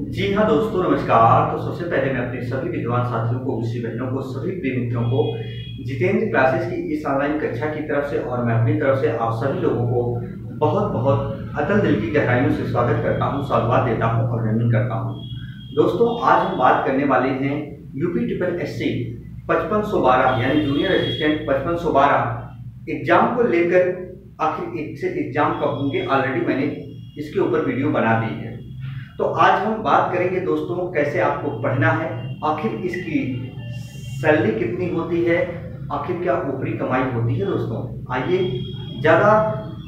जी हाँ दोस्तों, नमस्कार। तो सबसे पहले मैं अपने सभी विद्वान साथियों को, विषय बहनों को, सभी प्रिय मित्रों को जितेंद्र क्लासेस की इस ऑनलाइन कक्षा की तरफ से और मैं अपनी तरफ से आप सभी लोगों को बहुत बहुत अतल दिल की गहराइयों से स्वागत करता हूँ, साधुवाद देता हूँ और नमन करता हूँ। दोस्तों, आज हम बात करने वाले हैं यूपी ट्रिपल एससी 5512 यानी जूनियर असिस्टेंट 5512 एग्जाम को लेकर। आखिर इससे एग्जाम कब होंगे, ऑलरेडी मैंने इसके ऊपर वीडियो बना दी है। तो आज हम बात करेंगे दोस्तों कैसे आपको पढ़ना है, आखिर इसकी सैलरी कितनी होती है, आखिर क्या ऊपरी कमाई होती है। दोस्तों आइए ज़्यादा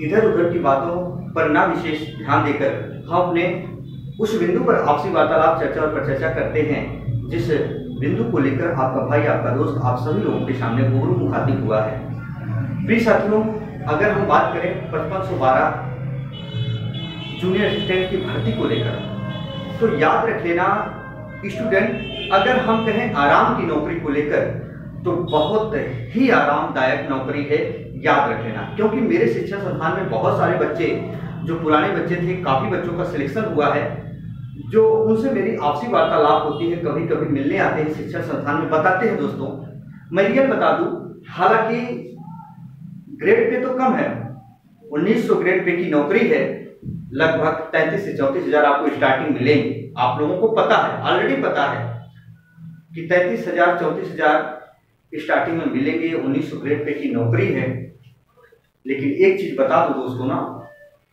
इधर उधर की बातों पर ना विशेष ध्यान देकर हम अपने उस बिंदु पर आपसी वार्तालाप चर्चा और परिचर्चा करते हैं जिस बिंदु को लेकर आपका भाई, आपका दोस्त, आप सभी लोगों के सामने रूबरू मुखातिब हुआ है। प्रिय साथियों, अगर हम बात करें 5512 जूनियर असिस्टेंट की भर्ती को लेकर, तो याद रख लेना स्टूडेंट, अगर हम कहें आराम की नौकरी को लेकर तो बहुत ही आरामदायक नौकरी है, याद रख लेना। क्योंकि मेरे शिक्षा संस्थान में बहुत सारे बच्चे जो पुराने बच्चे थे, काफ़ी बच्चों का सिलेक्शन हुआ है, जो उनसे मेरी आपसी वार्तालाप होती है, कभी कभी मिलने आते हैं शिक्षा संस्थान में, बताते हैं। दोस्तों मैं रियल बता दूं, हालांकि ग्रेड पे तो कम है, 1900 ग्रेड पे की नौकरी है, लगभग 33 से 34 हजार आपको स्टार्टिंग मिलेंगे। आप लोगों को पता है, ऑलरेडी पता है कि 33 हजार 34 हजार स्टार्टिंग में मिलेंगे, 1900 ग्रेड पे की नौकरी है। लेकिन एक चीज बता दो दोस्तों ना,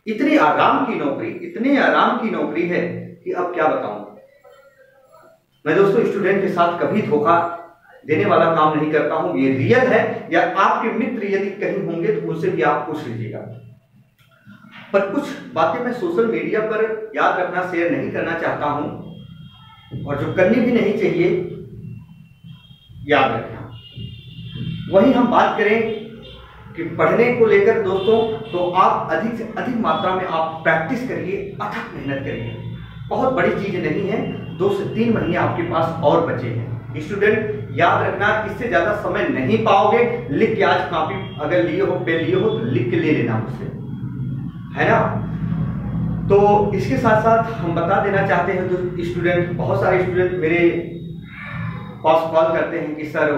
इतनी आराम की नौकरी, इतनी आराम की नौकरी है कि अब क्या बताऊं मैं। दोस्तों स्टूडेंट के साथ कभी धोखा देने वाला काम नहीं करता हूं, ये रियल है। या आपके मित्र यदि कहीं होंगे तो उनसे भी आप पूछ लीजिएगा। पर कुछ बातें मैं सोशल मीडिया पर याद रखना, शेयर नहीं करना चाहता हूं और जो करनी भी नहीं चाहिए, याद रखना। वहीं हम बात करें कि पढ़ने को लेकर दोस्तों, तो आप अधिक से अधिक मात्रा में आप प्रैक्टिस करिए, अथक मेहनत करिए। बहुत बड़ी चीज नहीं है, 2 से 3 महीने आपके पास और बचे हैं। स्टूडेंट याद रखना, इससे ज्यादा समय नहीं पाओगे। लिख के आज कॉपी अगर लिए हो, पेन लिए हो, तो लिख के ले लेना मुझसे, है ना। तो इसके साथ साथ हम बता देना चाहते हैं, तो स्टूडेंट, बहुत सारे स्टूडेंट मेरे पास कॉल करते हैं कि सर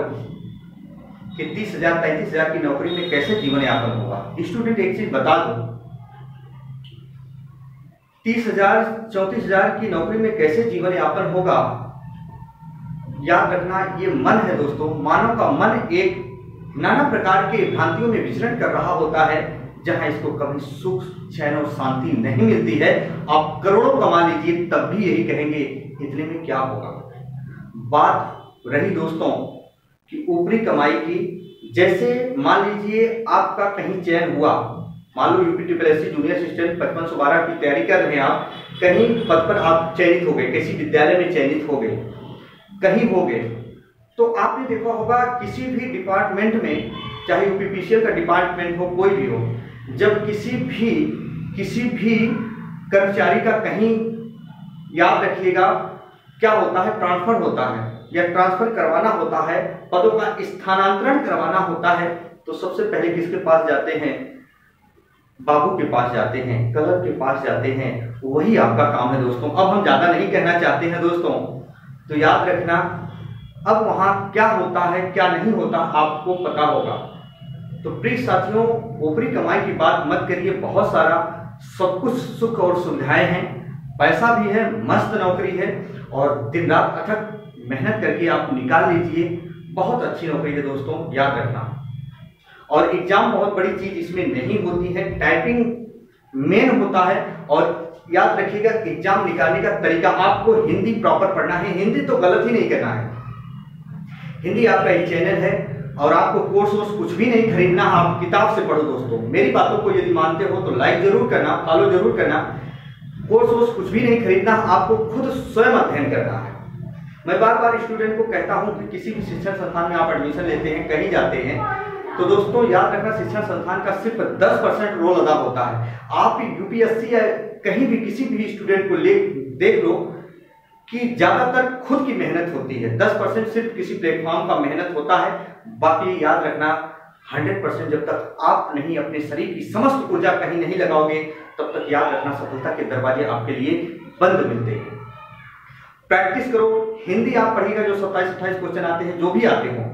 कि 30,000 33,000 की नौकरी में कैसे जीवन यापन होगा। स्टूडेंट एक चीज बता दो, 30,000 34,000 की नौकरी में कैसे जीवन यापन होगा, याद रखना ये मन है दोस्तों। मानव का मन एक नाना प्रकार के भ्रांतियों में विचरण कर रहा होता है, जहां इसको कभी सुख, चैन और शांति नहीं मिलती है। आप करोड़ों कमा लीजिए, तब भी यही कहेंगे इतने में क्या होगा। बात रही दोस्तों कि ऊपरी कमाई की, जैसे मान लीजिए आपका कहीं चयन हुआ, मान लो UP triple SC junior assistant 5512 की तैयारी कर रहे हैं आप, कहीं पद पर आप चयनित हो गए, किसी विद्यालय में चयनित हो गए, कहीं हो गए, तो आपने देखा होगा किसी भी डिपार्टमेंट में, चाहे यूपीपीसीएल का डिपार्टमेंट हो, कोई भी हो, जब किसी भी कर्मचारी का कहीं, याद रखिएगा, क्या होता है, ट्रांसफर होता है या ट्रांसफर करवाना होता है, पदों का स्थानांतरण करवाना होता है, तो सबसे पहले किसके पास जाते हैं, बाबू के पास जाते हैं, कलर के पास जाते हैं। वही आपका काम है दोस्तों। अब हम ज्यादा नहीं कहना चाहते हैं दोस्तों, तो याद रखना, अब वहां क्या होता है क्या नहीं होता आपको पता होगा। तो प्रिय साथियों, ऊपरी कमाई की बात मत करिए, बहुत सारा सब कुछ सुख और सुविधाएं हैं, पैसा भी है, मस्त नौकरी है और दिन रात अथक मेहनत करके आप निकाल लीजिए। बहुत अच्छी नौकरी है दोस्तों, याद रखना। और एग्जाम बहुत बड़ी चीज इसमें नहीं होती है, टाइपिंग मेन होता है। और याद रखिएगा, एग्जाम निकालने का तरीका, आपको हिंदी प्रॉपर पढ़ना है, हिंदी तो गलत ही नहीं करना है। हिंदी आपका एक चैनल है और आपको कोर्स वोर्स कुछ भी नहीं खरीदना, आप किताब से पढ़ो दोस्तों। मेरी बातों को यदि मानते हो तो लाइक जरूर करना, फॉलो जरूर करना। कोर्स वोर्स कुछ भी नहीं खरीदना, आपको खुद स्वयं अध्ययन करना है। मैं बार बार स्टूडेंट को कहता हूं कि किसी भी शिक्षण संस्थान में आप एडमिशन लेते हैं, कहीं जाते हैं, तो दोस्तों याद रखना, शिक्षण संस्थान का सिर्फ 10% रोल अदा होता है। आप यूपीएससी या कहीं भी किसी भी स्टूडेंट को देख लो कि ज्यादातर खुद की मेहनत होती है, 10% सिर्फ किसी प्लेटफॉर्म का मेहनत होता है। बाकी याद रखना 100% जब तक आप नहीं अपने शरीर की समस्त ऊर्जा कहीं नहीं लगाओगे, तब तक याद रखना सफलता के दरवाजे आपके लिए बंद मिलते हैं। प्रैक्टिस करो। हिंदी आप पढ़िएगा, जो 27-28 क्वेश्चन आते हैं, जो भी आते हो,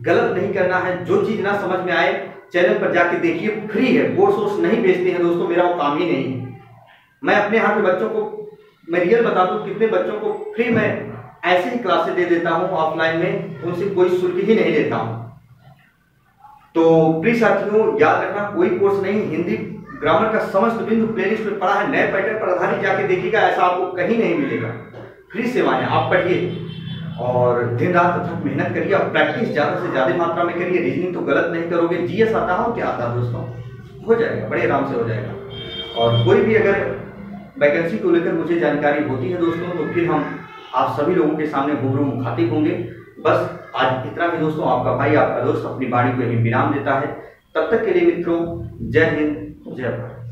गलत नहीं करना है। जो चीज ना समझ में आए चैनल पर जाके देखिए, फ्री है, कोर्स वोर्स नहीं बेचते हैं दोस्तों, मेरा वो काम ही नहीं है। मैं अपने यहाँ के बच्चों को, मैं रियल बता दूं, कितने बच्चों को फ्री में ऐसे ही क्लासेस दे देता हूँ ऑफलाइन में, उनसे कोई शुल्क ही नहीं लेता हूँ। तो प्लीज साथियों याद रखना, कोई कोर्स नहीं, हिंदी ग्रामर का समस्त बिंदु प्लेलिस्ट में पड़ा है, नए पैटर्न पर आधारित, जाके देखिएगा, ऐसा आपको कहीं नहीं मिलेगा। फ्री सेवाएं, आप पढ़िए और दिन रात अथक मेहनत करिए और प्रैक्टिस ज्यादा से ज्यादा मात्रा में करिए। रीजनिंग तो गलत नहीं करोगे। जीएस आता हो, क्या आता है दोस्तों, हो जाएगा, बड़े आराम से हो जाएगा। और कोई भी अगर वैकेंसी को लेकर मुझे जानकारी होती है दोस्तों, तो फिर हम आप सभी लोगों के सामने रूबरू मुखातिब होंगे। बस आज इतना ही दोस्तों, आपका भाई, आपका दोस्त अपनी वाणी को यही विराम देता है। तब तक के लिए मित्रों, जय हिंद, जय भारत।